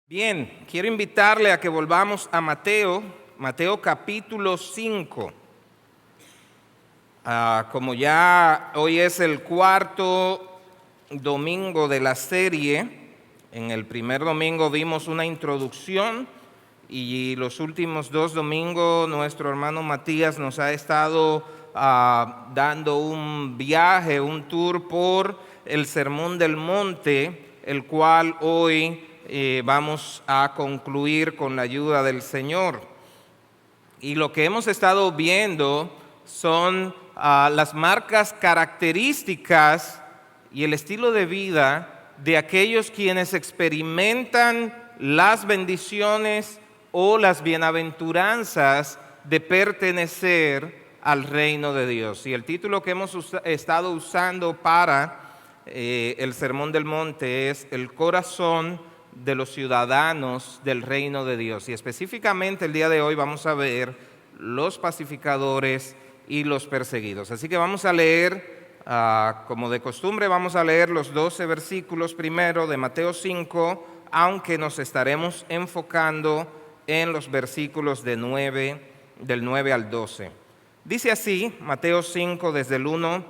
Bien, quiero invitarle a que volvamos a Mateo capítulo 5. Como ya hoy es el cuarto domingo de la serie, en el primer domingo vimos una introducción y los últimos dos domingos nuestro hermano Matías nos ha estado dando un viaje, un tour por el Sermón del Monte, el cual hoy vamos a concluir con la ayuda del Señor. Y lo que hemos estado viendo son las marcas características y el estilo de vida de aquellos quienes experimentan las bendiciones o las bienaventuranzas de pertenecer al reino de Dios. Y el título que hemos estado usando para el Sermón del Monte es El corazón de los ciudadanos del reino de Dios. Y específicamente el día de hoy vamos a ver los pacificadores y los perseguidos. Así que vamos a leer, como de costumbre, vamos a leer los 12 versículos primero de Mateo 5, aunque nos estaremos enfocando en los versículos del 9 al 12. Dice así, Mateo 5, desde el 1,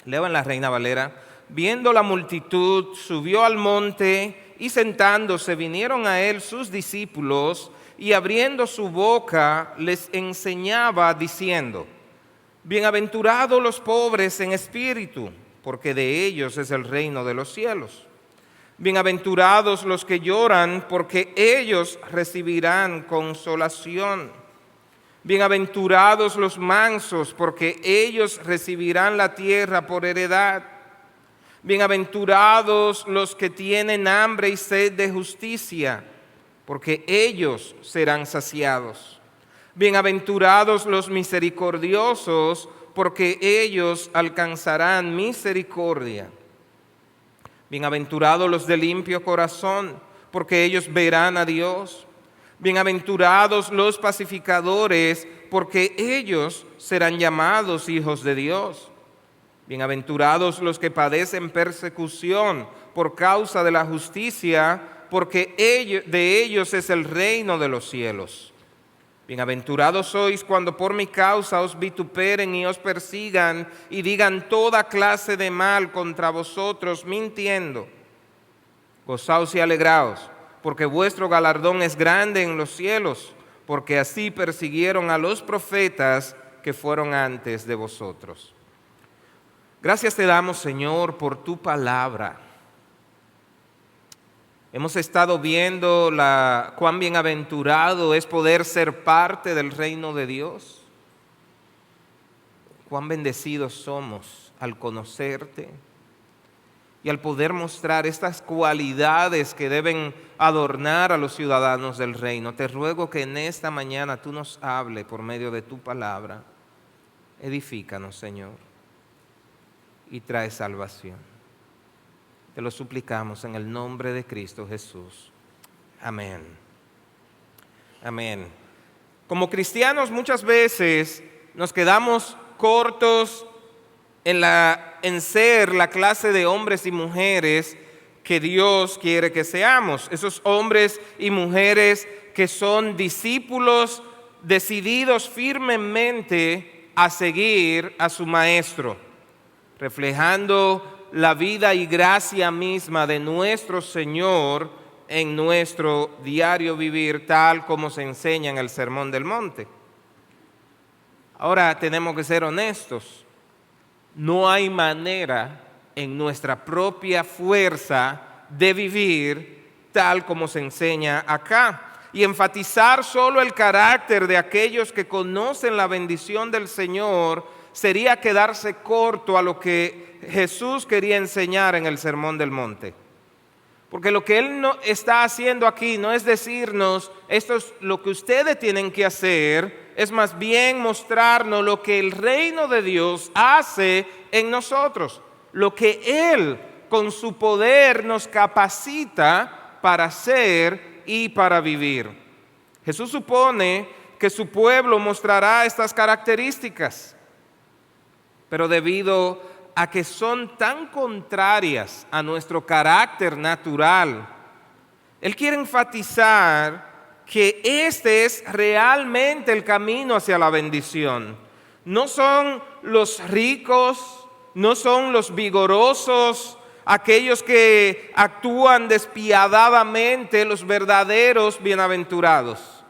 leo en la Reina Valera: viendo la multitud, subió al monte y sentándose vinieron a él sus discípulos y abriendo su boca les enseñaba diciendo: bienaventurados los pobres en espíritu, porque de ellos es el reino de los cielos. Bienaventurados los que lloran, porque ellos recibirán consolación. Bienaventurados los mansos, porque ellos recibirán la tierra por heredad. Bienaventurados los que tienen hambre y sed de justicia, porque ellos serán saciados. Bienaventurados los misericordiosos, porque ellos alcanzarán misericordia. Bienaventurados los de limpio corazón, porque ellos verán a Dios. Bienaventurados los pacificadores, porque ellos serán llamados hijos de Dios. Bienaventurados los que padecen persecución por causa de la justicia, porque de ellos es el reino de los cielos. Bienaventurados sois cuando por mi causa os vituperen y os persigan y digan toda clase de mal contra vosotros mintiendo. Gozaos y alegraos, porque vuestro galardón es grande en los cielos, porque así persiguieron a los profetas que fueron antes de vosotros. Gracias te damos, Señor, por tu palabra. Hemos estado viendo cuán bienaventurado es poder ser parte del reino de Dios. Cuán bendecidos somos al conocerte y al poder mostrar estas cualidades que deben adornar a los ciudadanos del reino. Te ruego que en esta mañana tú nos hables por medio de tu palabra. Edifícanos, Señor, y trae salvación. Te lo suplicamos en el nombre de Cristo Jesús. Amén. Amén. Como cristianos muchas veces nos quedamos cortos en ser la clase de hombres y mujeres que Dios quiere que seamos. Esos hombres y mujeres que son discípulos decididos firmemente a seguir a su maestro, reflejando la vida y gracia misma de nuestro Señor en nuestro diario vivir, tal como se enseña en el Sermón del Monte. Ahora tenemos que ser honestos. No hay manera en nuestra propia fuerza de vivir tal como se enseña acá. Y enfatizar solo el carácter de aquellos que conocen la bendición del Señor sería quedarse corto a lo que Jesús quería enseñar en el Sermón del Monte. Porque lo que Él no está haciendo aquí no es decirnos, esto es lo que ustedes tienen que hacer, es más bien mostrarnos lo que el reino de Dios hace en nosotros, lo que Él con su poder nos capacita para hacer y para vivir. Jesús supone que su pueblo mostrará estas características, pero debido a que son tan contrarias a nuestro carácter natural, Él quiere enfatizar que este es realmente el camino hacia la bendición. No son los ricos, no son los vigorosos, aquellos que actúan despiadadamente, los verdaderos bienaventurados.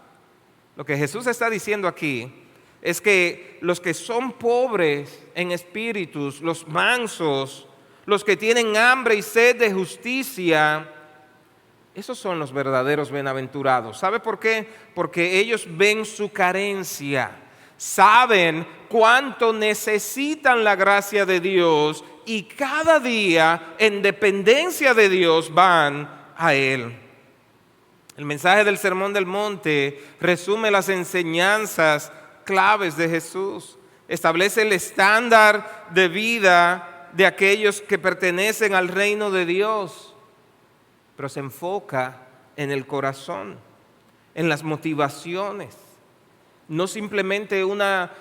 Lo que Jesús está diciendo aquí es que los que son pobres en espíritus, los mansos, los que tienen hambre y sed de justicia, esos son los verdaderos bienaventurados. ¿Sabe por qué? Porque ellos ven su carencia, saben cuánto necesitan la gracia de Dios y cada día en dependencia de Dios van a Él. El mensaje del Sermón del Monte resume las enseñanzas claves de Jesús. Establece el estándar de vida de aquellos que pertenecen al reino de Dios, pero se enfoca en el corazón, en las motivaciones. No simplemente una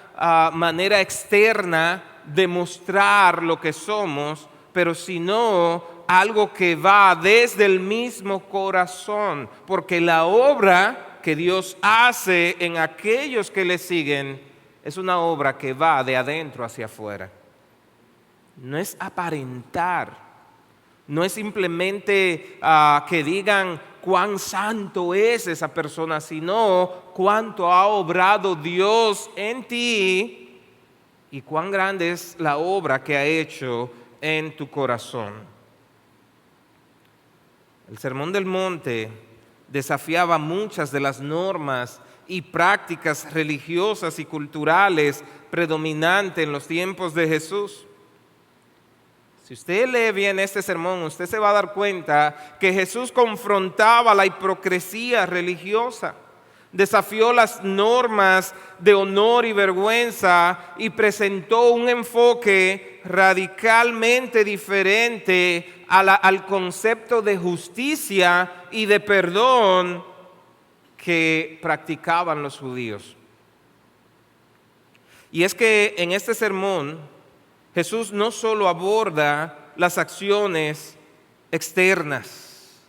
manera externa de mostrar lo que somos, pero sino algo que va desde el mismo corazón, porque la obra que Dios hace en aquellos que le siguen es una obra que va de adentro hacia afuera. No es aparentar, no es simplemente que digan cuán santo es esa persona, sino cuánto ha obrado Dios en ti y cuán grande es la obra que ha hecho en tu corazón. El Sermón del Monte desafiaba muchas de las normas y prácticas religiosas y culturales predominantes en los tiempos de Jesús. Si usted lee bien este sermón, usted se va a dar cuenta que Jesús confrontaba la hipocresía religiosa, desafió las normas de honor y vergüenza y presentó un enfoque radicalmente diferente al concepto de justicia y de perdón que practicaban los judíos. Y es que en este sermón Jesús no solo aborda las acciones externas,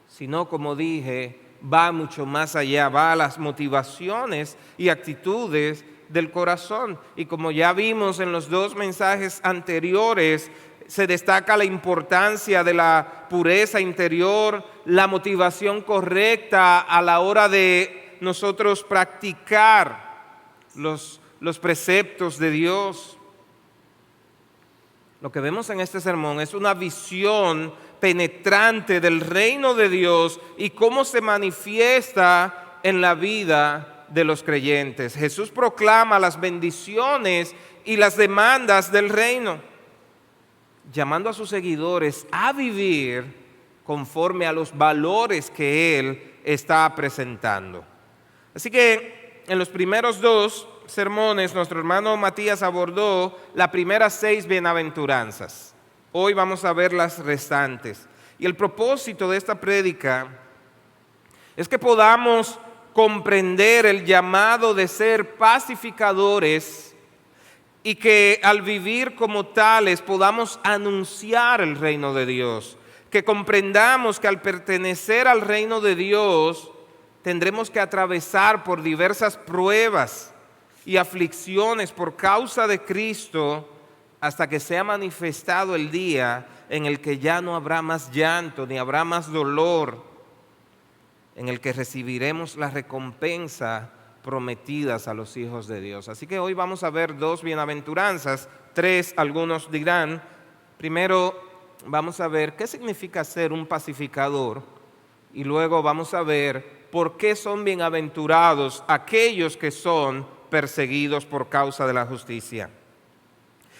sino, como dije, va mucho más allá, va a las motivaciones y actitudes del corazón. Y como ya vimos en los dos mensajes anteriores, se destaca la importancia de la pureza interior, la motivación correcta a la hora de nosotros practicar los preceptos de Dios. Lo que vemos en este sermón es una visión penetrante del reino de Dios y cómo se manifiesta en la vida de los creyentes. Jesús proclama las bendiciones y las demandas del reino, llamando a sus seguidores a vivir conforme a los valores que Él está presentando. Así que en los primeros dos sermones, nuestro hermano Matías abordó las primeras 6 bienaventuranzas. Hoy vamos a ver las restantes. Y el propósito de esta prédica es que podamos comprender el llamado de ser pacificadores y que al vivir como tales podamos anunciar el reino de Dios. Que comprendamos que al pertenecer al reino de Dios tendremos que atravesar por diversas pruebas y aflicciones por causa de Cristo hasta que sea manifestado el día en el que ya no habrá más llanto ni habrá más dolor, en el que recibiremos la recompensa prometidas a los hijos de Dios. Así que hoy vamos a ver 2 bienaventuranzas, 3 algunos dirán. Primero vamos a ver qué significa ser un pacificador y luego vamos a ver por qué son bienaventurados aquellos que son perseguidos por causa de la justicia.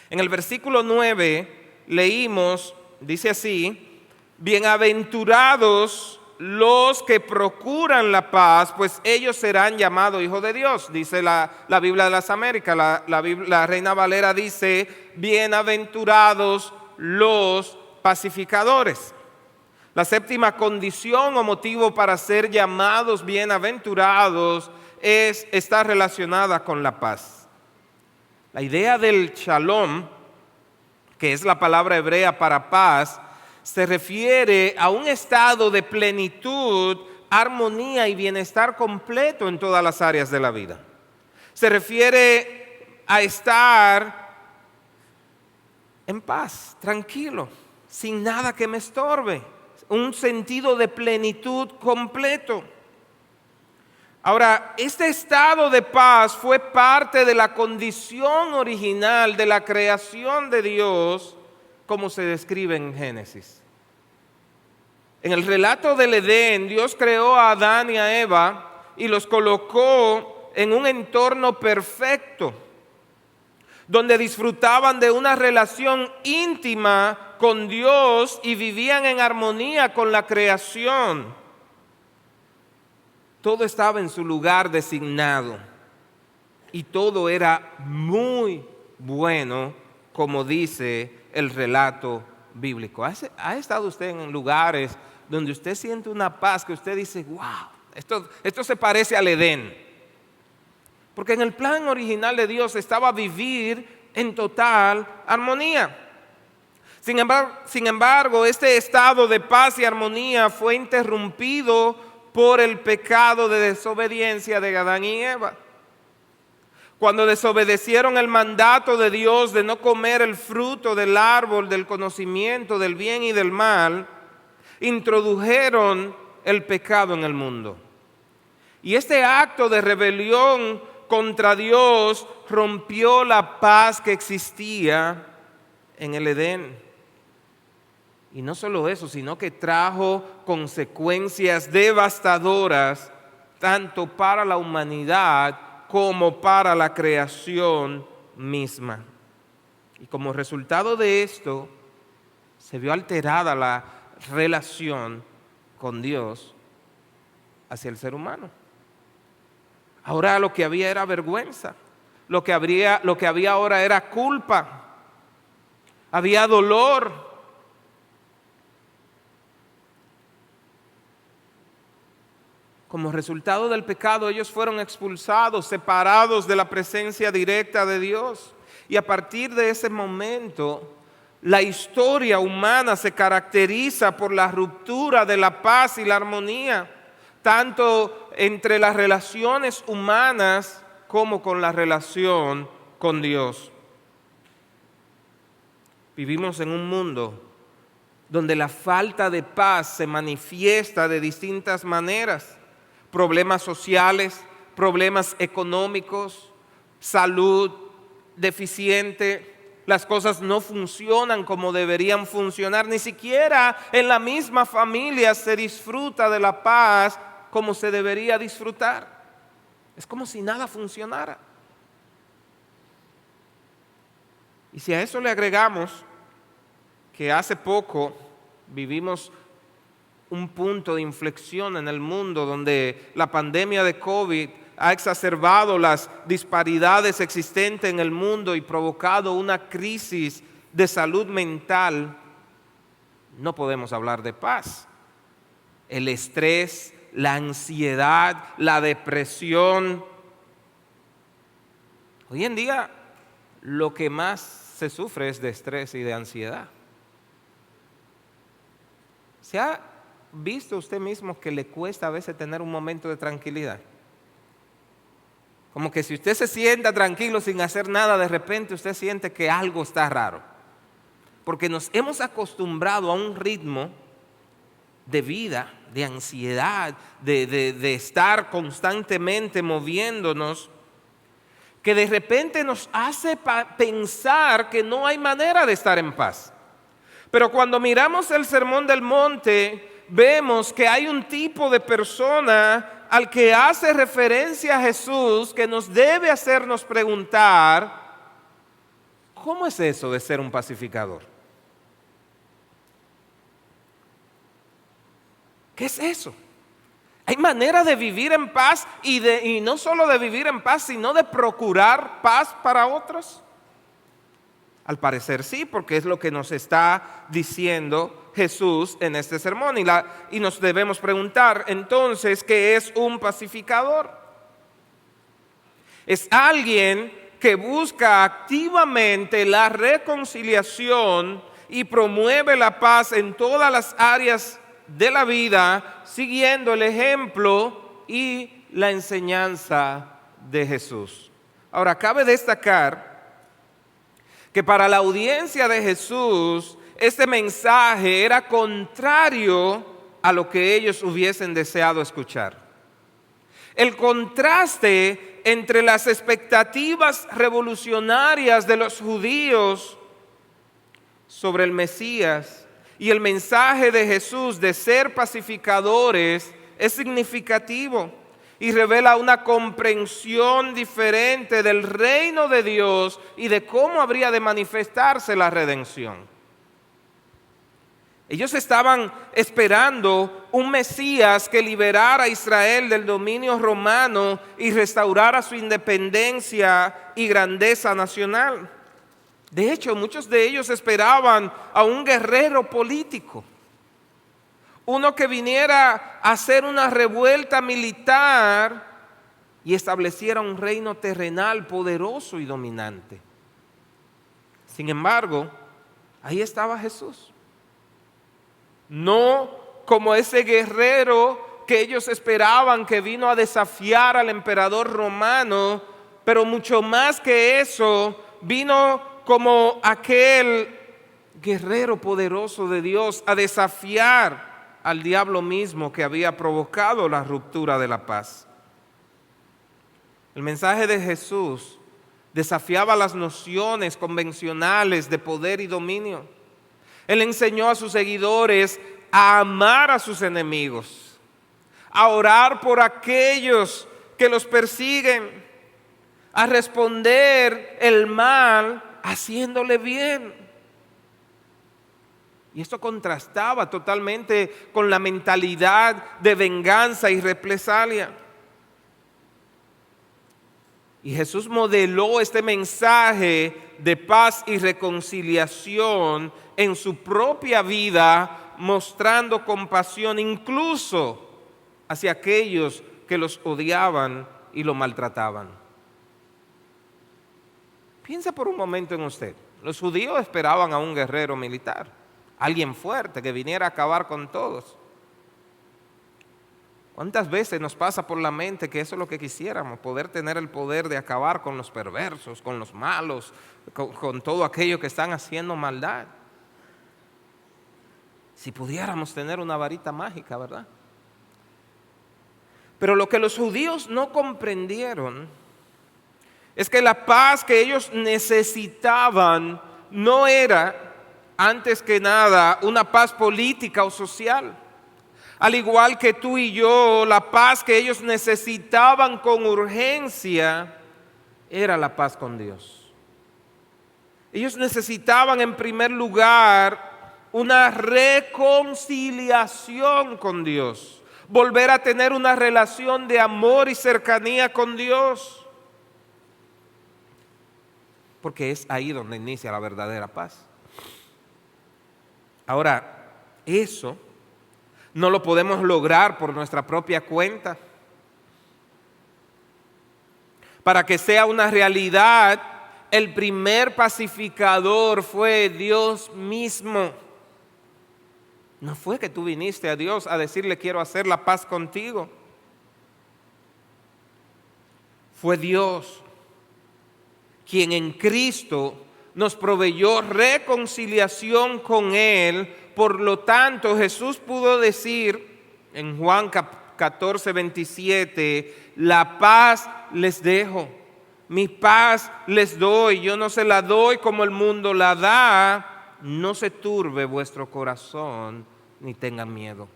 En el versículo 9 leímos, dice así: bienaventurados los que procuran la paz, pues ellos serán llamados hijos de Dios. Dice la Biblia de las Américas, la Reina Valera dice: bienaventurados los pacificadores. La séptima condición o motivo para ser llamados bienaventurados está relacionada con la paz. La idea del shalom, que es la palabra hebrea para paz, se refiere a un estado de plenitud, armonía y bienestar completo en todas las áreas de la vida. Se refiere a estar en paz, tranquilo, sin nada que me estorbe, un sentido de plenitud completo. Ahora, este estado de paz fue parte de la condición original de la creación de Dios, como se describe en Génesis. En el relato del Edén, Dios creó a Adán y a Eva y los colocó en un entorno perfecto, donde disfrutaban de una relación íntima con Dios y vivían en armonía con la creación. Todo estaba en su lugar designado y todo era muy bueno, como dice el relato bíblico. ¿Ha estado usted en lugares donde usted siente una paz que usted dice, wow, esto se parece al Edén? Porque en el plan original de Dios estaba vivir en total armonía. Sin embargo, este estado de paz y armonía fue interrumpido por el pecado de desobediencia de Adán y Eva. Cuando desobedecieron el mandato de Dios de no comer el fruto del árbol del conocimiento del bien y del mal, introdujeron el pecado en el mundo. Y este acto de rebelión contra Dios rompió la paz que existía en el Edén. Y no solo eso, sino que trajo consecuencias devastadoras tanto para la humanidad como para la creación misma. Y como resultado de esto, se vio alterada la relación con Dios hacia el ser humano. Ahora lo que había era vergüenza, lo que había ahora era culpa, había dolor. Como resultado del pecado, ellos fueron expulsados, separados de la presencia directa de Dios. Y a partir de ese momento, la historia humana se caracteriza por la ruptura de la paz y la armonía, tanto entre las relaciones humanas como con la relación con Dios. Vivimos en un mundo donde la falta de paz se manifiesta de distintas maneras. Problemas sociales, problemas económicos, salud deficiente, las cosas no funcionan como deberían funcionar, ni siquiera en la misma familia se disfruta de la paz como se debería disfrutar. Es como si nada funcionara. Y si a eso le agregamos que hace poco vivimos un punto de inflexión en el mundo donde la pandemia de COVID ha exacerbado las disparidades existentes en el mundo y provocado una crisis de salud mental, no podemos hablar de paz. El estrés, la ansiedad, la depresión. Hoy en día lo que más se sufre es de estrés y de ansiedad. ¿Se ha visto usted mismo que le cuesta a veces tener un momento de tranquilidad? Como que si usted se sienta tranquilo sin hacer nada, de repente usted siente que algo está raro. Porque nos hemos acostumbrado a un ritmo de vida, de ansiedad, de estar constantemente moviéndonos, que de repente nos hace pensar que no hay manera de estar en paz. Pero cuando miramos el Sermón del Monte, vemos que hay un tipo de persona al que hace referencia Jesús que nos debe hacernos preguntar, ¿cómo es eso de ser un pacificador? ¿Qué es eso? ¿Hay manera de vivir en paz y no solo de vivir en paz, sino de procurar paz para otros? Al parecer sí, porque es lo que nos está diciendo Jesús en este sermón. Y nos debemos preguntar entonces, ¿qué es un pacificador? Es alguien que busca activamente la reconciliación y promueve la paz en todas las áreas de la vida, siguiendo el ejemplo y la enseñanza de Jesús. Ahora, cabe destacar que para la audiencia de Jesús, este mensaje era contrario a lo que ellos hubiesen deseado escuchar. El contraste entre las expectativas revolucionarias de los judíos sobre el Mesías y el mensaje de Jesús de ser pacificadores es significativo y revela una comprensión diferente del reino de Dios y de cómo habría de manifestarse la redención. Ellos estaban esperando un Mesías que liberara a Israel del dominio romano y restaurara su independencia y grandeza nacional. De hecho, muchos de ellos esperaban a un guerrero político, uno que viniera a hacer una revuelta militar y estableciera un reino terrenal poderoso y dominante. Sin embargo, ahí estaba Jesús. No como ese guerrero que ellos esperaban, que vino a desafiar al emperador romano, pero mucho más que eso, vino como aquel guerrero poderoso de Dios a desafiar al diablo mismo que había provocado la ruptura de la paz. El mensaje de Jesús desafiaba las nociones convencionales de poder y dominio. Él enseñó a sus seguidores a amar a sus enemigos, a orar por aquellos que los persiguen, a responder el mal haciéndole bien. Y esto contrastaba totalmente con la mentalidad de venganza y represalia. Y Jesús modeló este mensaje de paz y reconciliación en su propia vida, mostrando compasión incluso hacia aquellos que los odiaban y lo maltrataban. Piensa por un momento en usted. Los judíos esperaban a un guerrero militar, alguien fuerte que viniera a acabar con todos. ¿Cuántas veces nos pasa por la mente que eso es lo que quisiéramos? Poder tener el poder de acabar con los perversos, con los malos, con todo aquello que están haciendo maldad. Si pudiéramos tener una varita mágica, ¿verdad? Pero lo que los judíos no comprendieron es que la paz que ellos necesitaban no era, antes que nada, una paz política o social. Al igual que tú y yo, la paz que ellos necesitaban con urgencia era la paz con Dios. Ellos necesitaban en primer lugar una reconciliación con Dios, volver a tener una relación de amor y cercanía con Dios, porque es ahí donde inicia la verdadera paz. Ahora, eso no lo podemos lograr por nuestra propia cuenta. Para que sea una realidad, el primer pacificador fue Dios mismo. No fue que tú viniste a Dios a decirle quiero hacer la paz contigo. Fue Dios quien en Cristo nos proveyó reconciliación con Él. Por lo tanto, Jesús pudo decir en Juan 14:27, la paz les dejo, mi paz les doy, yo no se la doy como el mundo la da, no se turbe vuestro corazón ni tengan miedo.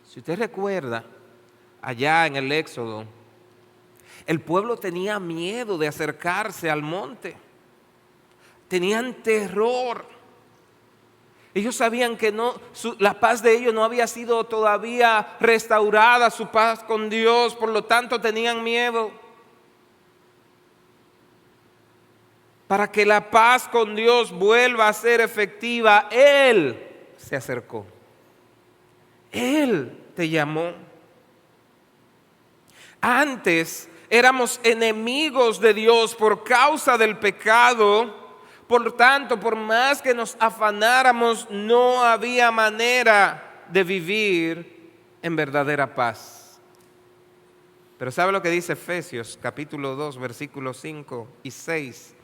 Si usted recuerda, allá en el Éxodo, el pueblo tenía miedo de acercarse al monte, tenían terror. Ellos sabían que la paz de ellos no había sido todavía restaurada, su paz con Dios, por lo tanto tenían miedo. Para que la paz con Dios vuelva a ser efectiva, Él se acercó. Él te llamó. Antes éramos enemigos de Dios por causa del pecado. Por tanto, por más que nos afanáramos, no había manera de vivir en verdadera paz. Pero ¿sabe lo que dice Efesios capítulo 2, versículos 5 y 6?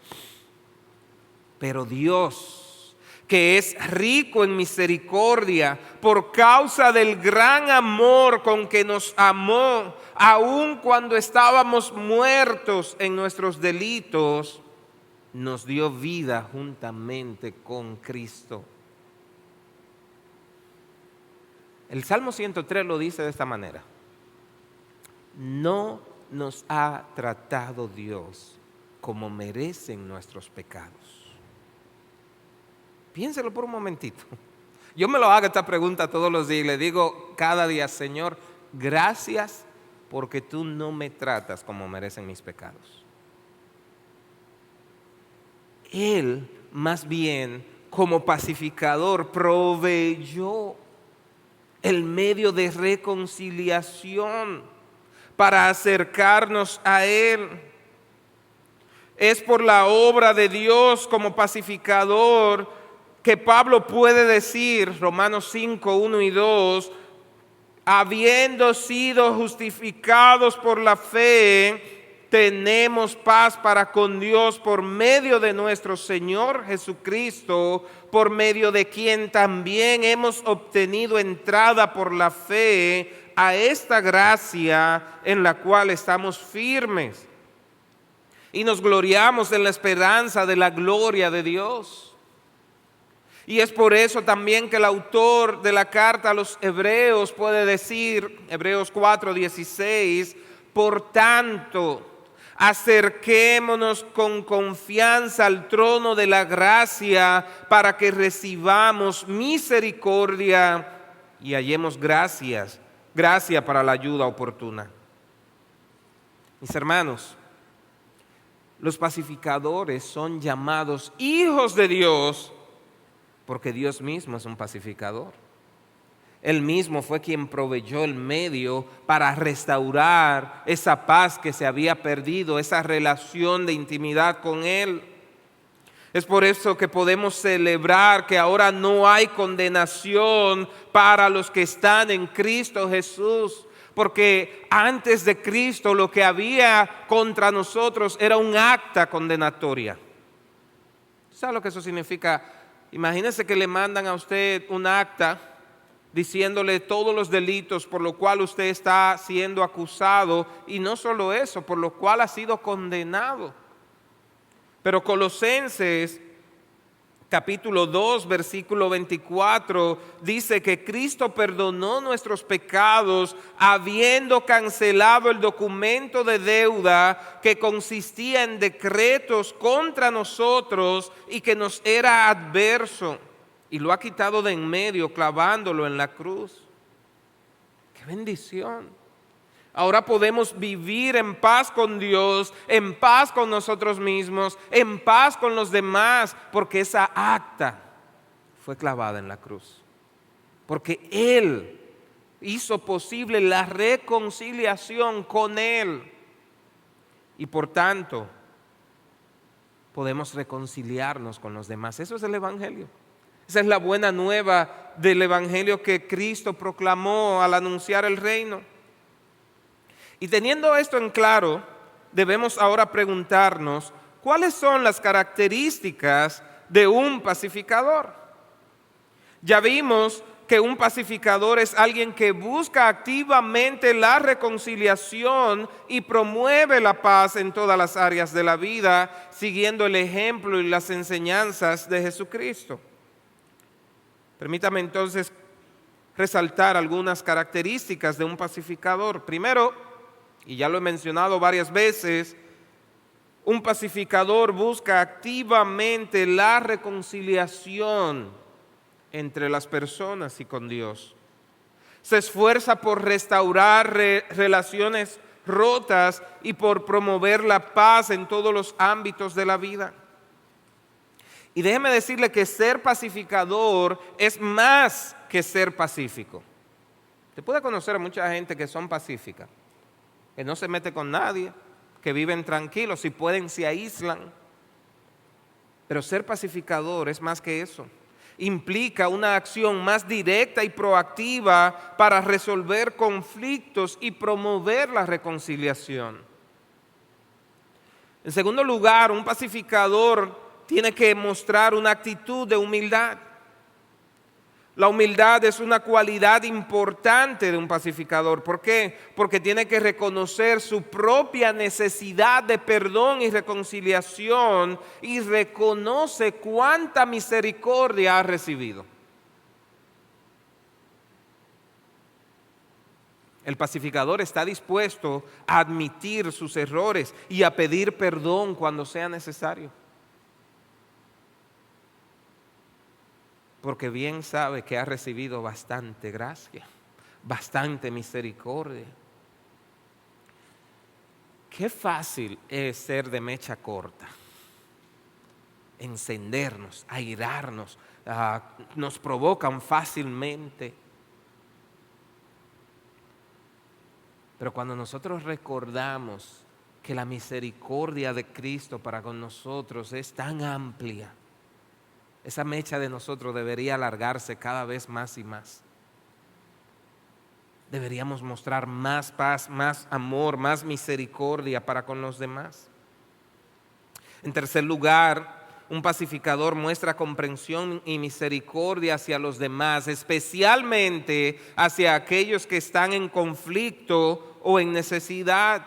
Pero Dios, que es rico en misericordia, por causa del gran amor con que nos amó, aun cuando estábamos muertos en nuestros delitos, nos dio vida juntamente con Cristo. El Salmo 103 lo dice de esta manera: no nos ha tratado Dios como merecen nuestros pecados. Piénselo por un momentito. Yo me lo hago esta pregunta todos los días y le digo cada día: Señor, gracias porque tú no me tratas como merecen mis pecados. Él, más bien, como pacificador, proveyó el medio de reconciliación para acercarnos a Él. Es por la obra de Dios como pacificador que Pablo puede decir, Romanos 5, 1 y 2, habiendo sido justificados por la fe, tenemos paz para con Dios por medio de nuestro Señor Jesucristo, por medio de quien también hemos obtenido entrada por la fe a esta gracia en la cual estamos firmes. Y nos gloriamos en la esperanza de la gloria de Dios. Y es por eso también que el autor de la carta a los Hebreos puede decir, Hebreos 4:16, por tanto, acerquémonos con confianza al trono de la gracia para que recibamos misericordia y hallemos gracia para la ayuda oportuna. Mis hermanos, los pacificadores son llamados hijos de Dios porque Dios mismo es un pacificador. Él mismo fue quien proveyó el medio para restaurar esa paz que se había perdido, esa relación de intimidad con Él. Es por eso que podemos celebrar que ahora no hay condenación para los que están en Cristo Jesús, porque antes de Cristo lo que había contra nosotros era un acta condenatoria. ¿Sabe lo que eso significa? Imagínese que le mandan a usted un acta diciéndole todos los delitos por lo cual usted está siendo acusado, y no solo eso, por lo cual ha sido condenado. Pero Colosenses capítulo 2, versículo 24, dice que Cristo perdonó nuestros pecados habiendo cancelado el documento de deuda que consistía en decretos contra nosotros y que nos era adverso, y lo ha quitado de en medio, clavándolo en la cruz. ¡Qué bendición! Ahora podemos vivir en paz con Dios, en paz con nosotros mismos, en paz con los demás, porque esa acta fue clavada en la cruz. Porque Él hizo posible la reconciliación con Él. Y por tanto, podemos reconciliarnos con los demás. Eso es el Evangelio. Esa es la buena nueva del Evangelio que Cristo proclamó al anunciar el reino. Y teniendo esto en claro, debemos ahora preguntarnos cuáles son las características de un pacificador. Ya vimos que un pacificador es alguien que busca activamente la reconciliación y promueve la paz en todas las áreas de la vida, siguiendo el ejemplo y las enseñanzas de Jesucristo. Permítame entonces resaltar algunas características de un pacificador. Primero, y ya lo he mencionado varias veces, un pacificador busca activamente la reconciliación entre las personas y con Dios. Se esfuerza por restaurar relaciones rotas y por promover la paz en todos los ámbitos de la vida. Y déjeme decirle que ser pacificador es más que ser pacífico. Usted puede conocer a mucha gente que son pacíficas, que no se mete con nadie, que viven tranquilos, si pueden se aíslan. Pero ser pacificador es más que eso. Implica una acción más directa y proactiva para resolver conflictos y promover la reconciliación. En segundo lugar, un pacificador tiene que mostrar una actitud de humildad. La humildad es una cualidad importante de un pacificador. ¿Por qué? Porque tiene que reconocer su propia necesidad de perdón y reconciliación y reconoce cuánta misericordia ha recibido. El pacificador está dispuesto a admitir sus errores y a pedir perdón cuando sea necesario. Porque bien sabe que ha recibido bastante gracia, bastante misericordia. Qué fácil es ser de mecha corta, encendernos, airarnos, nos provocan fácilmente. Pero cuando nosotros recordamos que la misericordia de Cristo para con nosotros es tan amplia, esa mecha de nosotros debería alargarse cada vez más y más. Deberíamos mostrar más paz, más amor, más misericordia para con los demás. En tercer lugar, un pacificador muestra comprensión y misericordia hacia los demás, especialmente hacia aquellos que están en conflicto o en necesidad.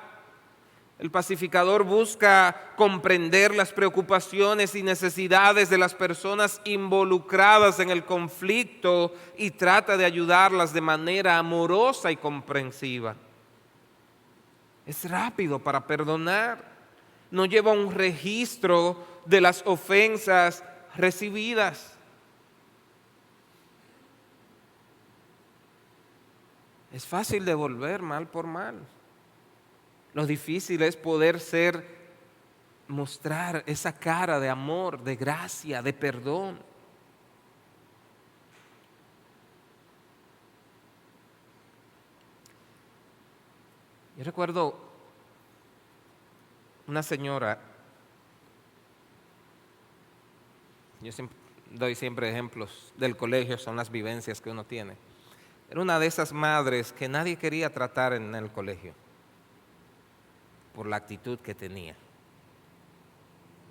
El pacificador busca comprender las preocupaciones y necesidades de las personas involucradas en el conflicto y trata de ayudarlas de manera amorosa y comprensiva. Es rápido para perdonar, no lleva un registro de las ofensas recibidas. Es fácil devolver mal por mal. Lo difícil es poder mostrar esa cara de amor, de gracia, de perdón. Yo recuerdo una señora, yo doy siempre ejemplos del colegio, son las vivencias que uno tiene. Era una de esas madres que nadie quería tratar en el colegio por la actitud que tenía.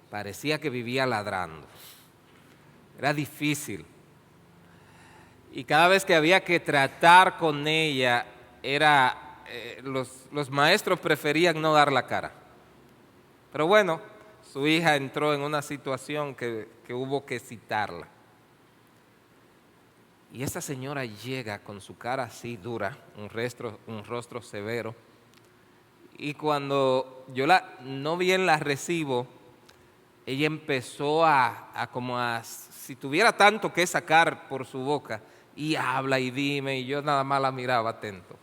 Parecía que vivía ladrando. Era difícil. Y cada vez que había que tratar con ella, los maestros preferían no dar la cara. Pero bueno, su hija entró en una situación que hubo que citarla. Y esa señora llega con su cara así dura, un rostro severo. Y cuando yo no bien la recibo, ella empezó si tuviera tanto que sacar por su boca, y habla y dime, y yo nada más la miraba atento.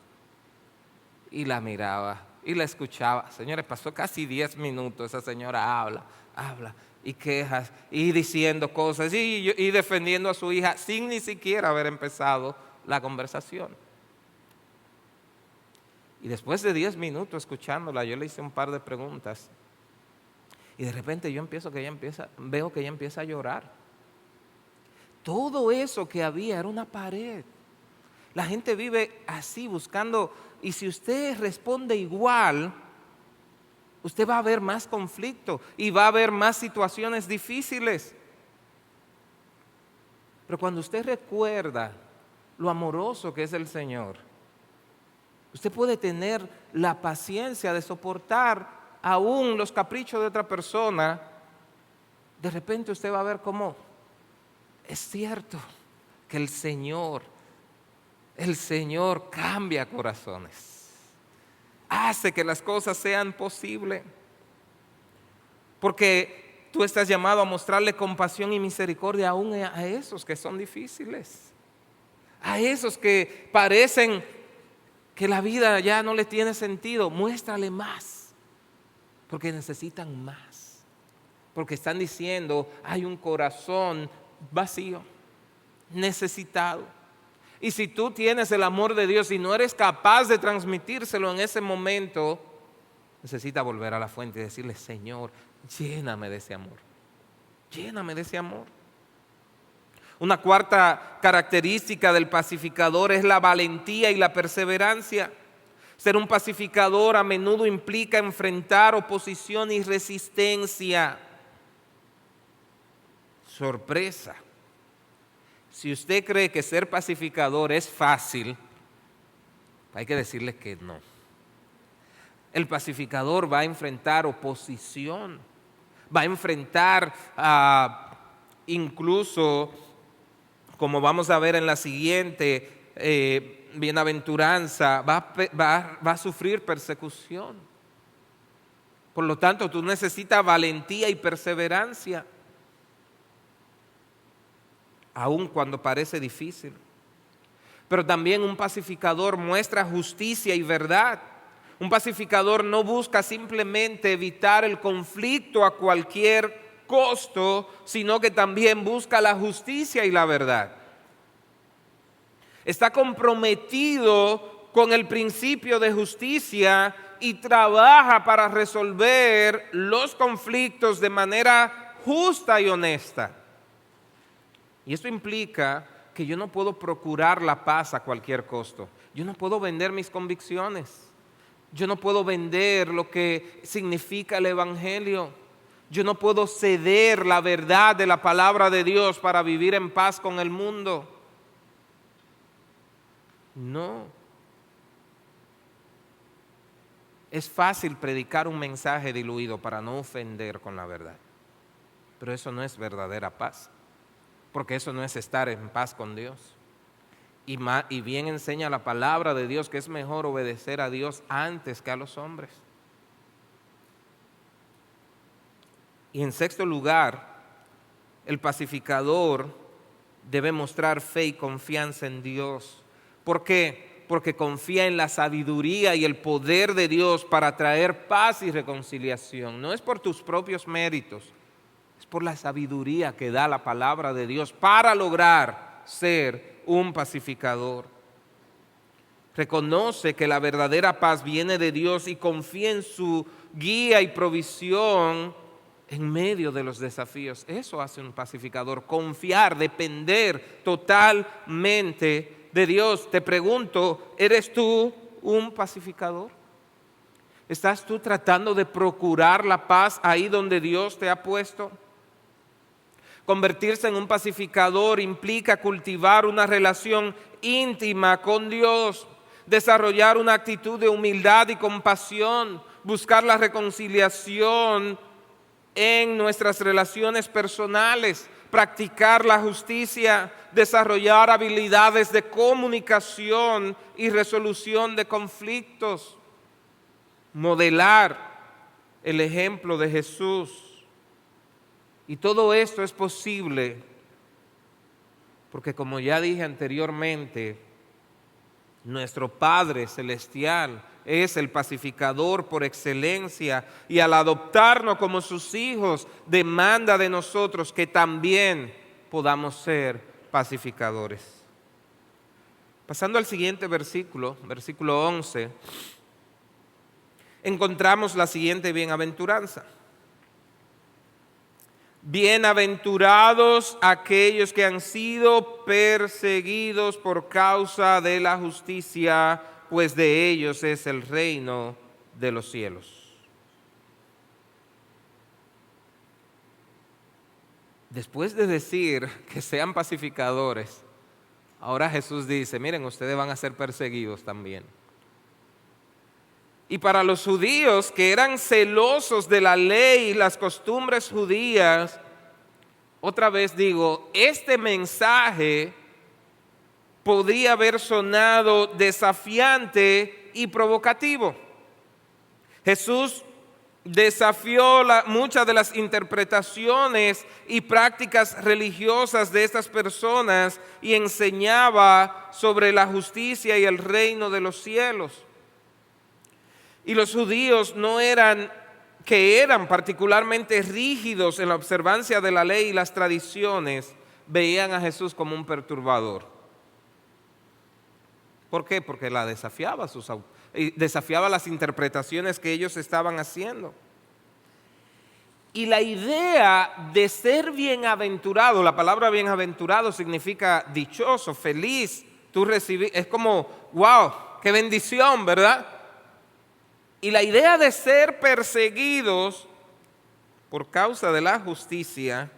Y la miraba, y la escuchaba. Señores, pasó casi 10 minutos, esa señora habla, y quejas, y diciendo cosas, y defendiendo a su hija, sin ni siquiera haber empezado la conversación. Y después de 10 minutos escuchándola, yo le hice un par de preguntas. Y de repente veo que ella empieza a llorar. Todo eso que había era una pared. La gente vive así buscando, y si usted responde igual, usted va a ver más conflicto y va a haber más situaciones difíciles. Pero cuando usted recuerda lo amoroso que es el Señor, usted puede tener la paciencia de soportar aún los caprichos de otra persona. De repente usted va a ver cómo es cierto que el Señor cambia corazones, hace que las cosas sean posibles. Porque tú estás llamado a mostrarle compasión y misericordia aún a esos que son difíciles, a esos que parecen que la vida ya no les tiene sentido. Muéstrale más, porque necesitan más, porque están diciendo, hay un corazón vacío, necesitado. Y si tú tienes el amor de Dios y no eres capaz de transmitírselo en ese momento, necesitas volver a la fuente y decirle, Señor, lléname de ese amor. Lléname de ese amor. Una cuarta característica del pacificador es la valentía y la perseverancia. Ser un pacificador a menudo implica enfrentar oposición y resistencia. Sorpresa. Si usted cree que ser pacificador es fácil, hay que decirle que no. El pacificador va a enfrentar oposición, va a enfrentar incluso, como vamos a ver en la siguiente bienaventuranza, va a sufrir persecución. Por lo tanto, tú necesitas valentía y perseverancia, aun cuando parece difícil. Pero también un pacificador muestra justicia y verdad. Un pacificador no busca simplemente evitar el conflicto a cualquier costo, sino que también busca la justicia y la verdad. Está comprometido con el principio de justicia y trabaja para resolver los conflictos de manera justa y honesta. Y esto implica que yo no puedo procurar la paz a cualquier costo. Yo no puedo vender mis convicciones. Yo no puedo vender lo que significa el Evangelio. Yo no puedo ceder la verdad de la palabra de Dios para vivir en paz con el mundo. No. Es fácil predicar un mensaje diluido para no ofender con la verdad. Pero eso no es verdadera paz. Porque eso no es estar en paz con Dios. Y bien enseña la palabra de Dios que es mejor obedecer a Dios antes que a los hombres. Y en sexto lugar, el pacificador debe mostrar fe y confianza en Dios. ¿Por qué? Porque confía en la sabiduría y el poder de Dios para traer paz y reconciliación. No es por tus propios méritos, es por la sabiduría que da la palabra de Dios para lograr ser un pacificador. Reconoce que la verdadera paz viene de Dios y confía en su guía y provisión en medio de los desafíos. Eso hace un pacificador, confiar, depender totalmente de Dios. Te pregunto, ¿eres tú un pacificador? ¿Estás tú tratando de procurar la paz ahí donde Dios te ha puesto? Convertirse en un pacificador implica cultivar una relación íntima con Dios, desarrollar una actitud de humildad y compasión, buscar la reconciliación en nuestras relaciones personales, practicar la justicia, desarrollar habilidades de comunicación y resolución de conflictos, modelar el ejemplo de Jesús. Y todo esto es posible porque, como ya dije anteriormente, nuestro Padre Celestial es el pacificador por excelencia y al adoptarnos como sus hijos demanda de nosotros que también podamos ser pacificadores. Pasando al siguiente versículo, versículo 11, encontramos la siguiente bienaventuranza. Bienaventurados aquellos que han sido perseguidos por causa de la justicia, pues de ellos es el reino de los cielos. Después de decir que sean pacificadores, ahora Jesús dice, miren, ustedes van a ser perseguidos también. Y para los judíos que eran celosos de la ley y las costumbres judías, otra vez digo, este mensaje podría haber sonado desafiante y provocativo. Jesús desafió muchas de las interpretaciones y prácticas religiosas de estas personas y enseñaba sobre la justicia y el reino de los cielos. Y los judíos que eran particularmente rígidos en la observancia de la ley y las tradiciones, veían a Jesús como un perturbador. ¿Por qué? Porque desafiaba las interpretaciones que ellos estaban haciendo. Y la idea de ser bienaventurado, la palabra bienaventurado significa dichoso, feliz. Tú recibes, es como, wow, qué bendición, ¿verdad? Y la idea de ser perseguidos por causa de la justicia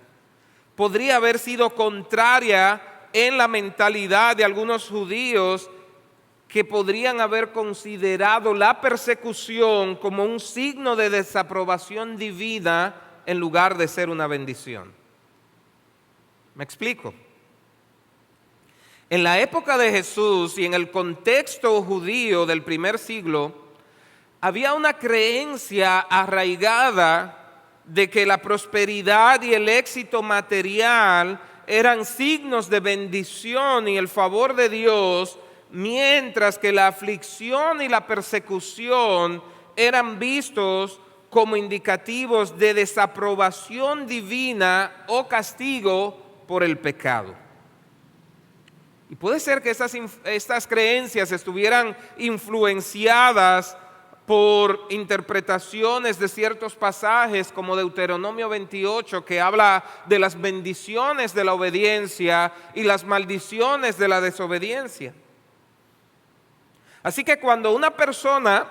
podría haber sido contraria en la mentalidad de algunos judíos que podrían haber considerado la persecución como un signo de desaprobación divina en lugar de ser una bendición. ¿Me explico? En la época de Jesús y en el contexto judío del primer siglo, había una creencia arraigada de que la prosperidad y el éxito material eran signos de bendición y el favor de Dios, mientras que la aflicción y la persecución eran vistos como indicativos de desaprobación divina o castigo por el pecado. Y puede ser que estas creencias estuvieran influenciadas por interpretaciones de ciertos pasajes como Deuteronomio 28, que habla de las bendiciones de la obediencia y las maldiciones de la desobediencia. Así que cuando una persona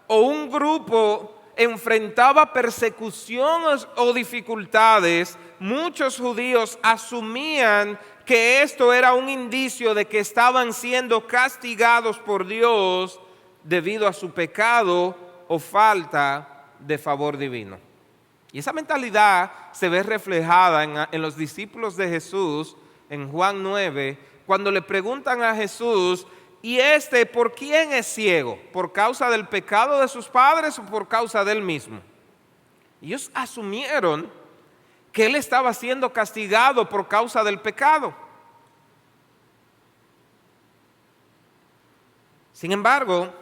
o un grupo enfrentaba persecuciones o dificultades, muchos judíos asumían que esto era un indicio de que estaban siendo castigados por Dios debido a su pecado o falta de favor divino. Y esa mentalidad se ve reflejada en los discípulos de Jesús en Juan 9, cuando le preguntan a Jesús, ¿y por quién es ciego? ¿Por causa del pecado de sus padres o por causa de él mismo? Ellos asumieron que él estaba siendo castigado por causa del pecado. Sin embargo,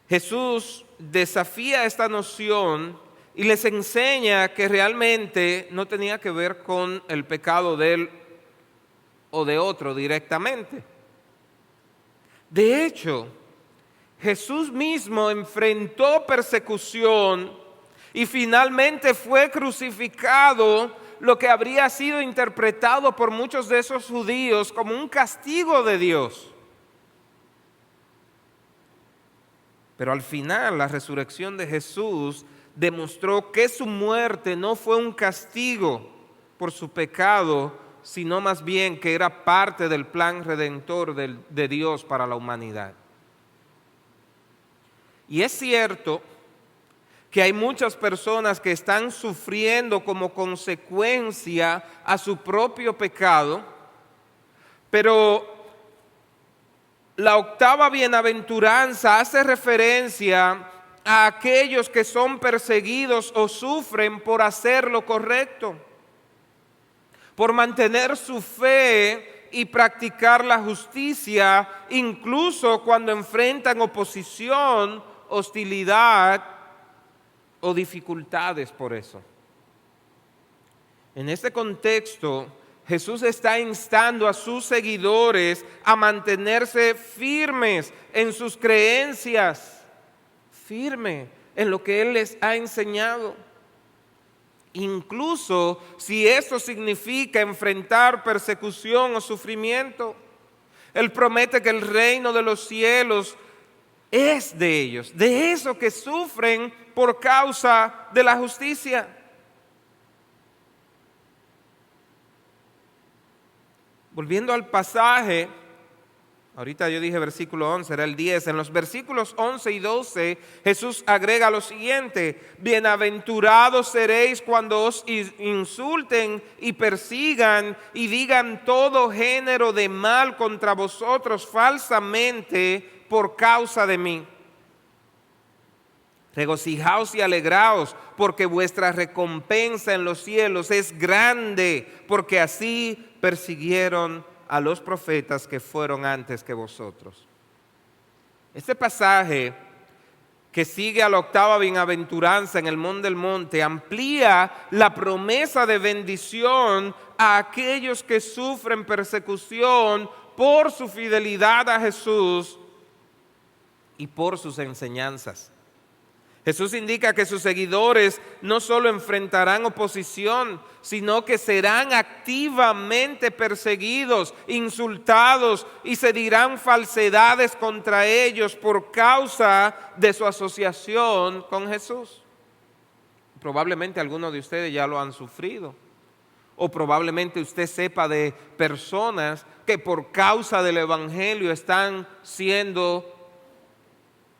Jesús desafía esta noción y les enseña que realmente no tenía que ver con el pecado de él o de otro directamente. De hecho, Jesús mismo enfrentó persecución y finalmente fue crucificado, lo que habría sido interpretado por muchos de esos judíos como un castigo de Dios. Pero al final, la resurrección de Jesús demostró que su muerte no fue un castigo por su pecado, sino más bien que era parte del plan redentor de Dios para la humanidad. Y es cierto que hay muchas personas que están sufriendo como consecuencia a su propio pecado, pero la octava bienaventuranza hace referencia a aquellos que son perseguidos o sufren por hacer lo correcto, por mantener su fe y practicar la justicia, incluso cuando enfrentan oposición, hostilidad o dificultades por eso. En este contexto, Jesús está instando a sus seguidores a mantenerse firmes en sus creencias, firme en lo que Él les ha enseñado. Incluso si eso significa enfrentar persecución o sufrimiento, Él promete que el reino de los cielos es de ellos, de esos que sufren por causa de la justicia. Volviendo al pasaje, ahorita yo dije versículo 11, era el 10. En los versículos 11 y 12, Jesús agrega lo siguiente: bienaventurados seréis cuando os insulten y persigan y digan todo género de mal contra vosotros falsamente por causa de mí. Regocijaos y alegraos, porque vuestra recompensa en los cielos es grande, porque así persiguieron a los profetas que fueron antes que vosotros. Este pasaje, que sigue a la octava bienaventuranza en el Monte del Monte, amplía la promesa de bendición a aquellos que sufren persecución por su fidelidad a Jesús y por sus enseñanzas. Jesús indica que sus seguidores no solo enfrentarán oposición, sino que serán activamente perseguidos, insultados y se dirán falsedades contra ellos por causa de su asociación con Jesús. Probablemente algunos de ustedes ya lo han sufrido, o probablemente usted sepa de personas que por causa del Evangelio están siendo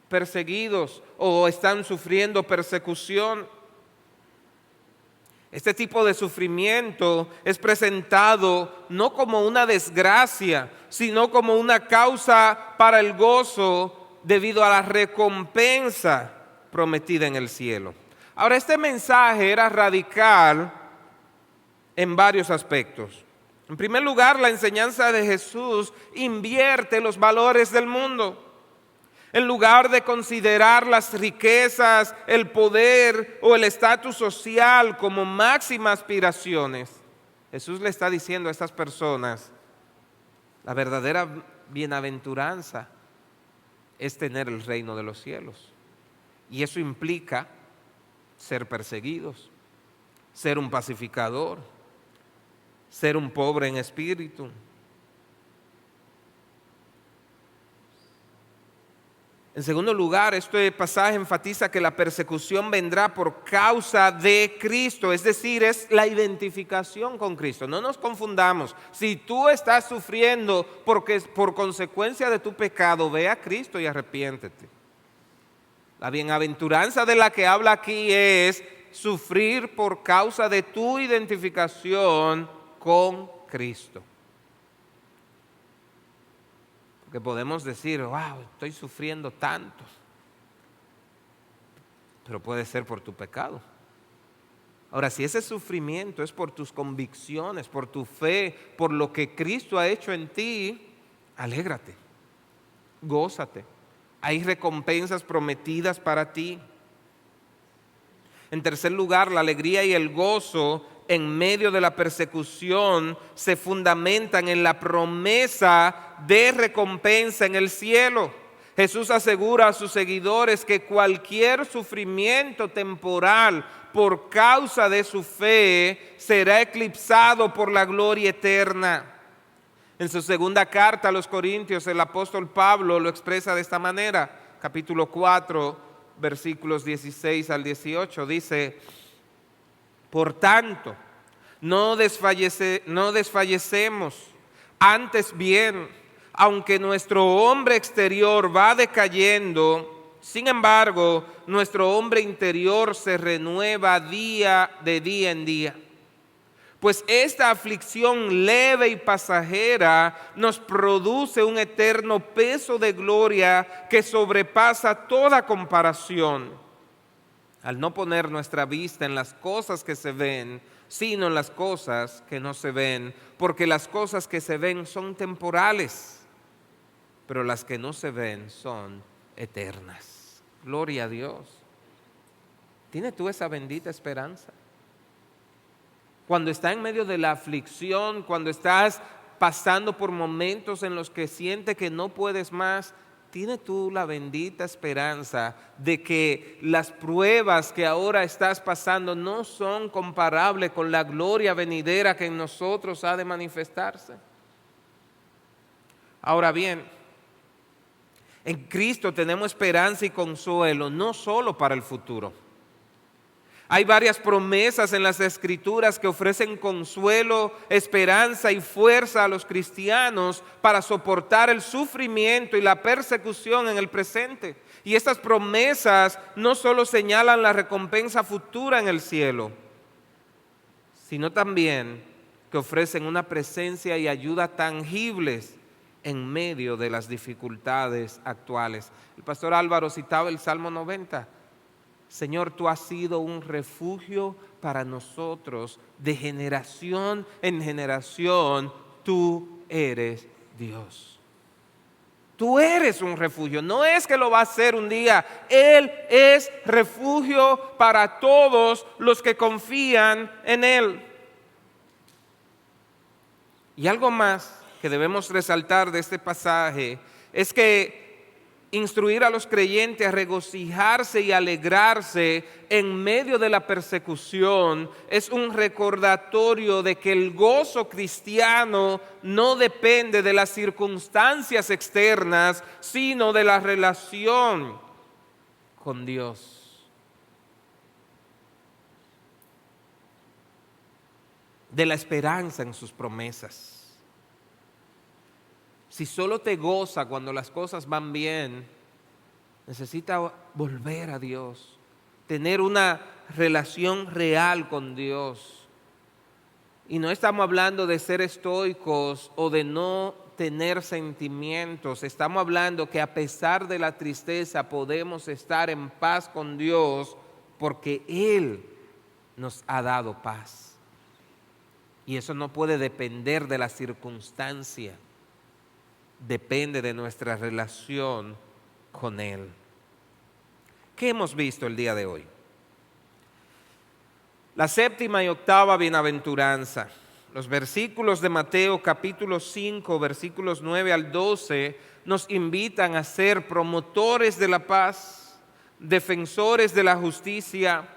perseguidos o están sufriendo persecución. Este tipo de sufrimiento es presentado no como una desgracia, sino como una causa para el gozo debido a la recompensa prometida en el cielo. Ahora, este mensaje era radical en varios aspectos. En primer lugar, la enseñanza de Jesús invierte los valores del mundo. En lugar de considerar las riquezas, el poder o el estatus social como máximas aspiraciones, Jesús le está diciendo a estas personas, la verdadera bienaventuranza es tener el reino de los cielos. Y eso implica ser perseguidos, ser un pacificador, ser un pobre en espíritu. En segundo lugar, este pasaje enfatiza que la persecución vendrá por causa de Cristo, es decir, es la identificación con Cristo. No nos confundamos. Si tú estás sufriendo por consecuencia de tu pecado, ve a Cristo y arrepiéntete. La bienaventuranza de la que habla aquí es sufrir por causa de tu identificación con Cristo. Que podemos decir, wow, estoy sufriendo tanto, pero puede ser por tu pecado. Ahora, si ese sufrimiento es por tus convicciones, por tu fe, por lo que Cristo ha hecho en ti, alégrate, gózate. Hay recompensas prometidas para ti. En tercer lugar, la alegría y el gozo en medio de la persecución se fundamentan en la promesa de recompensa en el cielo. Jesús asegura a sus seguidores que cualquier sufrimiento temporal por causa de su fe será eclipsado por la gloria eterna. En su segunda carta a los Corintios, el apóstol Pablo lo expresa de esta manera, capítulo 4, versículos 16 al 18, dice: por tanto, no desfallecemos, antes bien, aunque nuestro hombre exterior va decayendo, sin embargo, nuestro hombre interior se renueva día en día. Pues esta aflicción leve y pasajera nos produce un eterno peso de gloria que sobrepasa toda comparación, al no poner nuestra vista en las cosas que se ven, sino en las cosas que no se ven, porque las cosas que se ven son temporales, pero las que no se ven son eternas. Gloria a Dios. ¿Tienes tú esa bendita esperanza? Cuando estás en medio de la aflicción, cuando estás pasando por momentos en los que sientes que no puedes más, ¿tienes tú la bendita esperanza de que las pruebas que ahora estás pasando no son comparables con la gloria venidera que en nosotros ha de manifestarse? Ahora bien, en Cristo tenemos esperanza y consuelo, no solo para el futuro. Hay varias promesas en las Escrituras que ofrecen consuelo, esperanza y fuerza a los cristianos para soportar el sufrimiento y la persecución en el presente. Y estas promesas no solo señalan la recompensa futura en el cielo, sino también que ofrecen una presencia y ayuda tangibles en medio de las dificultades actuales. El pastor Álvaro citaba el Salmo 90. Señor, tú has sido un refugio para nosotros de generación en generación. Tú eres Dios. Tú eres un refugio. No es que lo va a hacer un día. Él es refugio para todos los que confían en Él. Y algo más que debemos resaltar de este pasaje es que instruir a los creyentes a regocijarse y alegrarse en medio de la persecución es un recordatorio de que el gozo cristiano no depende de las circunstancias externas, sino de la relación con Dios, de la esperanza en sus promesas. Si solo te goza cuando las cosas van bien, necesitas volver a Dios, tener una relación real con Dios. Y no estamos hablando de ser estoicos o de no tener sentimientos. Estamos hablando que a pesar de la tristeza podemos estar en paz con Dios porque Él nos ha dado paz. Y eso no puede depender de la circunstancia. Depende de nuestra relación con Él. ¿Qué hemos visto el día de hoy? La séptima y octava bienaventuranza. Los versículos de Mateo capítulo 5, versículos 9 al 12, nos invitan a ser promotores de la paz, defensores de la justicia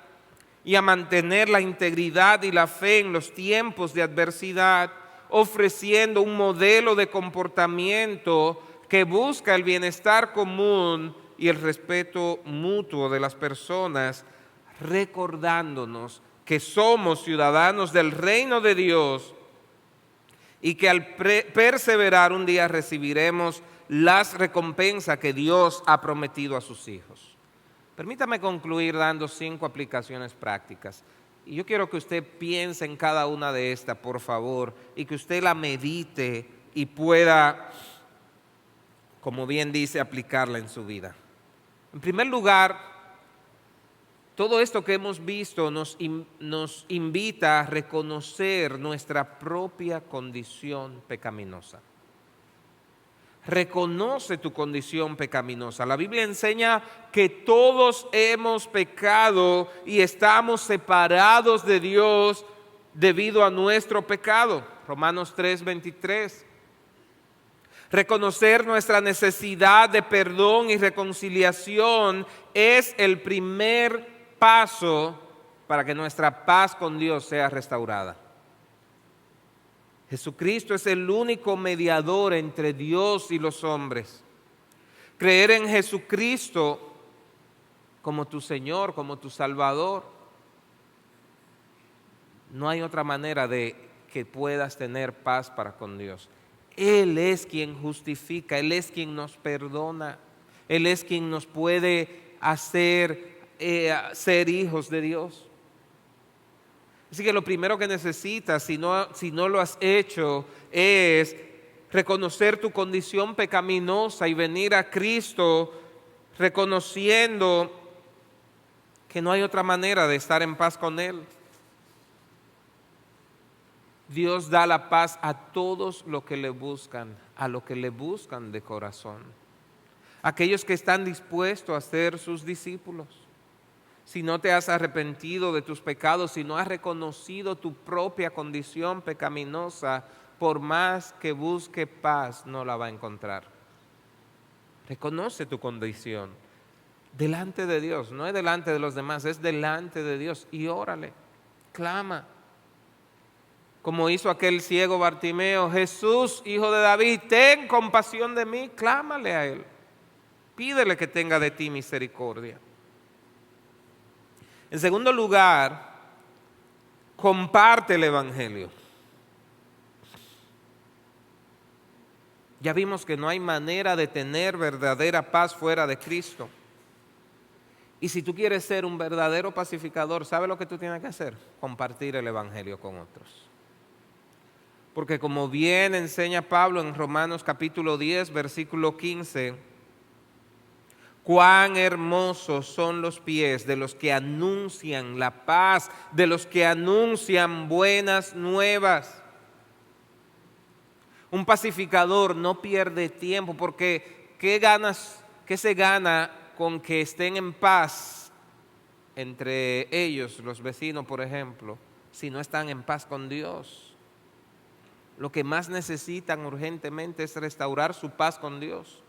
y a mantener la integridad y la fe en los tiempos de adversidad, ofreciendo un modelo de comportamiento que busca el bienestar común y el respeto mutuo de las personas, recordándonos que somos ciudadanos del reino de Dios y que al perseverar un día recibiremos las recompensas que Dios ha prometido a sus hijos. Permítame concluir dando 5 aplicaciones prácticas. Y yo quiero que usted piense en cada una de estas, por favor, y que usted la medite y pueda, como bien dice, aplicarla en su vida. En primer lugar, todo esto que hemos visto nos invita a reconocer nuestra propia condición pecaminosa. Reconoce tu condición pecaminosa. La Biblia enseña que todos hemos pecado y estamos separados de Dios debido a nuestro pecado. Romanos 3:23. Reconocer nuestra necesidad de perdón y reconciliación es el primer paso para que nuestra paz con Dios sea restaurada. Jesucristo es el único mediador entre Dios y los hombres. Creer en Jesucristo como tu Señor, como tu Salvador, no hay otra manera de que puedas tener paz para con Dios. Él es quien justifica, Él es quien nos perdona, Él es quien nos puede hacer ser hijos de Dios. Así que lo primero que necesitas, si no lo has hecho, es reconocer tu condición pecaminosa y venir a Cristo reconociendo que no hay otra manera de estar en paz con Él. Dios da la paz a todos los que le buscan, a los que le buscan de corazón. Aquellos que están dispuestos a ser sus discípulos. Si no te has arrepentido de tus pecados, si no has reconocido tu propia condición pecaminosa, por más que busque paz, no la va a encontrar. Reconoce tu condición delante de Dios, no es delante de los demás, es delante de Dios y órale, clama. Como hizo aquel ciego Bartimeo: Jesús, hijo de David, ten compasión de mí. Clámale a Él, pídele que tenga de ti misericordia. En segundo lugar, comparte el Evangelio. Ya vimos que no hay manera de tener verdadera paz fuera de Cristo. Y si tú quieres ser un verdadero pacificador, ¿sabes lo que tú tienes que hacer? Compartir el Evangelio con otros. Porque como bien enseña Pablo en Romanos capítulo 10, versículo 15, cuán hermosos son los pies de los que anuncian la paz, de los que anuncian buenas nuevas. Un pacificador no pierde tiempo, porque ¿qué se gana con que estén en paz entre ellos, los vecinos, por ejemplo, si no están en paz con Dios? Lo que más necesitan urgentemente es restaurar su paz con Dios.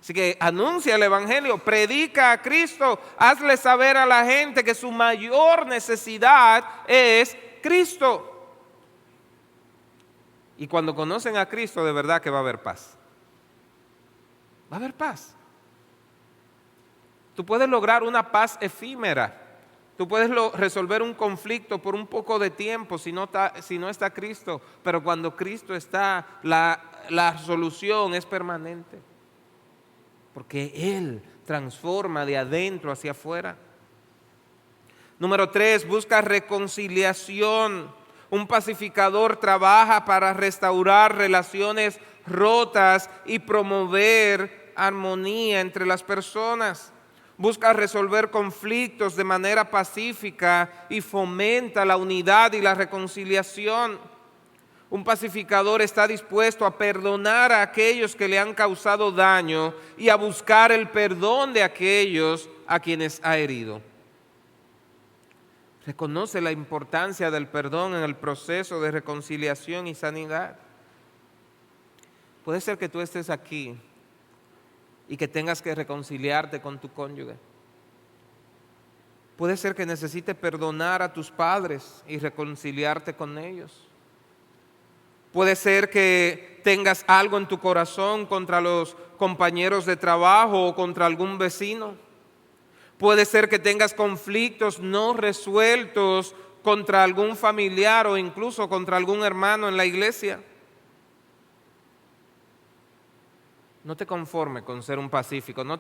Así que anuncia el Evangelio, predica a Cristo, hazle saber a la gente que su mayor necesidad es Cristo. Y cuando conocen a Cristo, de verdad que va a haber paz. Va a haber paz. Tú puedes lograr una paz efímera. Tú puedes resolver un conflicto por un poco de tiempo si no está Cristo. Pero cuando Cristo está, la solución es permanente. Porque Él transforma de adentro hacia afuera. Número 3, busca reconciliación. Un pacificador trabaja para restaurar relaciones rotas y promover armonía entre las personas. Busca resolver conflictos de manera pacífica y fomenta la unidad y la reconciliación. Un pacificador está dispuesto a perdonar a aquellos que le han causado daño y a buscar el perdón de aquellos a quienes ha herido. Reconoce la importancia del perdón en el proceso de reconciliación y sanidad. Puede ser que tú estés aquí y que tengas que reconciliarte con tu cónyuge. Puede ser que necesites perdonar a tus padres y reconciliarte con ellos. Puede ser que tengas algo en tu corazón contra los compañeros de trabajo o contra algún vecino. Puede ser que tengas conflictos no resueltos contra algún familiar o incluso contra algún hermano en la iglesia. No te conformes con ser un pacífico. No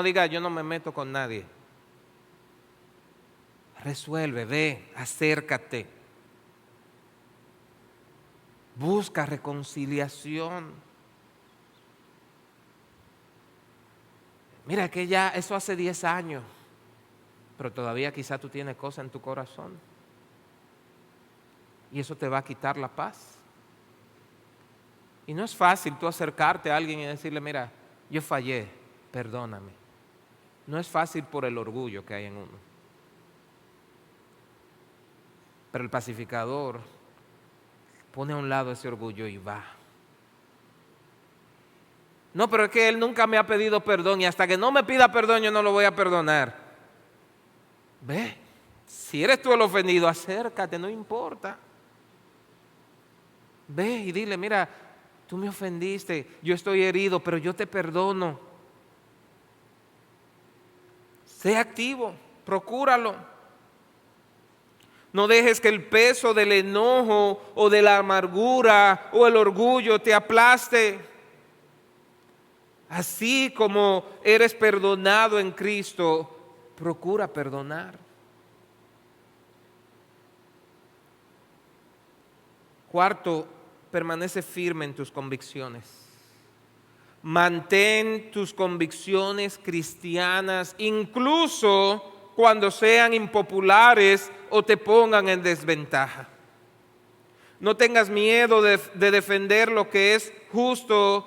digas yo no me meto con nadie. Resuelve, ve, acércate. Busca reconciliación. Mira que ya eso hace 10 años, pero todavía quizá tú tienes cosas en tu corazón. Y eso te va a quitar la paz. Y no es fácil tú acercarte a alguien y decirle, mira, yo fallé, perdóname. No es fácil por el orgullo que hay en uno. Pero el pacificador pone a un lado ese orgullo y va. No, pero es que él nunca me ha pedido perdón y hasta que no me pida perdón yo no lo voy a perdonar. Ve, si eres tú el ofendido, acércate, no importa. Ve y dile, mira, tú me ofendiste, yo estoy herido, pero yo te perdono. Sé activo, procúralo. No dejes que el peso del enojo o de la amargura o el orgullo te aplaste. Así como eres perdonado en Cristo, procura perdonar. Cuarto, permanece firme en tus convicciones. Mantén tus convicciones cristianas, incluso cuando sean impopulares o te pongan en desventaja. No tengas miedo de defender lo que es justo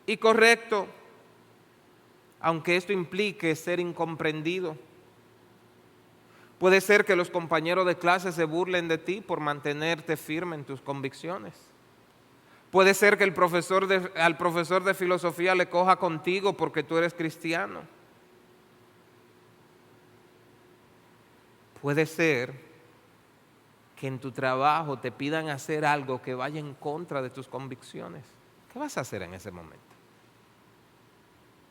y correcto, aunque esto implique ser incomprendido. Puede ser que los compañeros de clase se burlen de ti por mantenerte firme en tus convicciones. Puede ser que al profesor de filosofía le coja contigo porque tú eres cristiano. Puede ser que en tu trabajo te pidan hacer algo que vaya en contra de tus convicciones. ¿Qué vas a hacer en ese momento?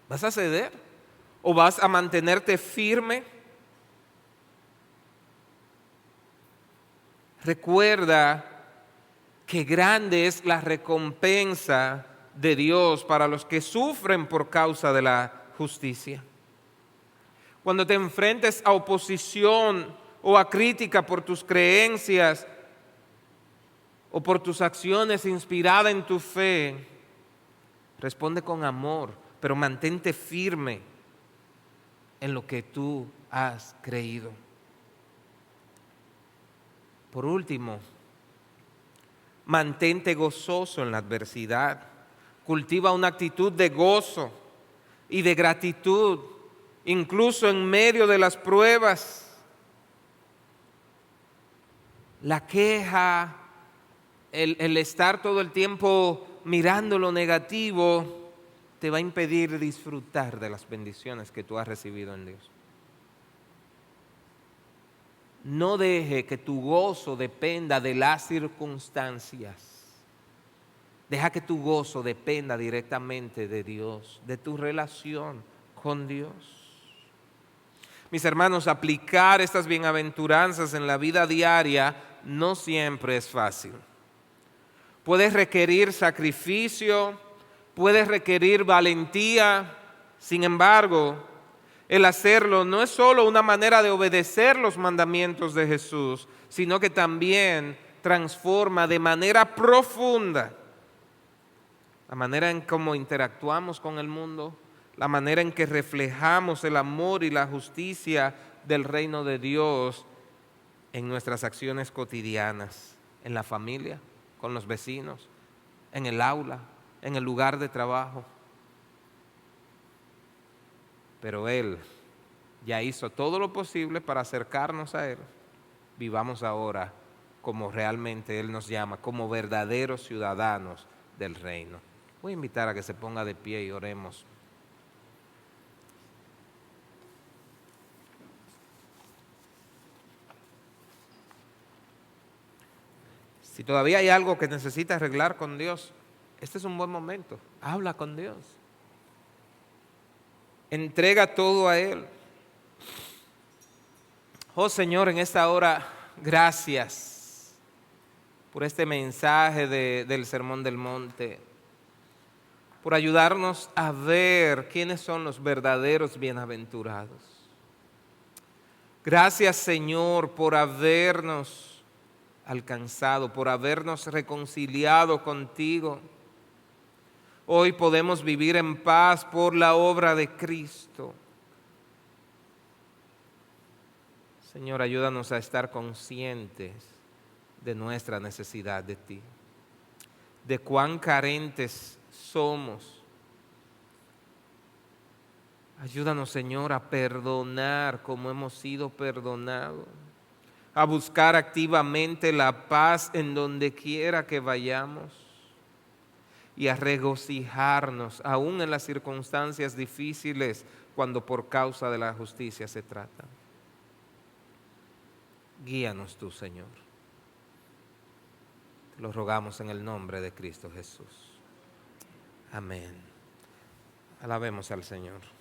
¿Vas a ceder? ¿O vas a mantenerte firme? Recuerda que grande es la recompensa de Dios para los que sufren por causa de la justicia. Cuando te enfrentes a oposición o a crítica por tus creencias o por tus acciones inspiradas en tu fe, responde con amor, pero mantente firme en lo que tú has creído. Por último, mantente gozoso en la adversidad. Cultiva una actitud de gozo y de gratitud, incluso en medio de las pruebas. La queja, el estar todo el tiempo mirando lo negativo, te va a impedir disfrutar de las bendiciones que tú has recibido en Dios. No deje que tu gozo dependa de las circunstancias. Deja que tu gozo dependa directamente de Dios, de tu relación con Dios. Mis hermanos, aplicar estas bienaventuranzas en la vida diaria no siempre es fácil. Puede requerir sacrificio, puede requerir valentía. Sin embargo, el hacerlo no es solo una manera de obedecer los mandamientos de Jesús, sino que también transforma de manera profunda la manera en cómo interactuamos con el mundo, la manera en que reflejamos el amor y la justicia del reino de Dios en nuestras acciones cotidianas, en la familia, con los vecinos, en el aula, en el lugar de trabajo. Pero Él ya hizo todo lo posible para acercarnos a Él. Vivamos ahora como realmente Él nos llama, como verdaderos ciudadanos del reino. Voy a invitar a que se ponga de pie y oremos. Si todavía hay algo que necesitas arreglar con Dios, este es un buen momento. Habla con Dios. Entrega todo a Él. Oh Señor, en esta hora, gracias por este mensaje del Sermón del Monte, por ayudarnos a ver quiénes son los verdaderos bienaventurados. Gracias, Señor, por habernos alcanzado, por habernos reconciliado contigo. Hoy podemos vivir en paz por la obra de Cristo. Señor, ayúdanos a estar conscientes de nuestra necesidad de ti, de cuán carentes somos. Ayúdanos, Señor, a perdonar como hemos sido perdonados, a buscar activamente la paz en donde quiera que vayamos y a regocijarnos aún en las circunstancias difíciles cuando por causa de la justicia se trata. Guíanos tú, Señor. Te lo rogamos en el nombre de Cristo Jesús. Amén. Alabemos al Señor.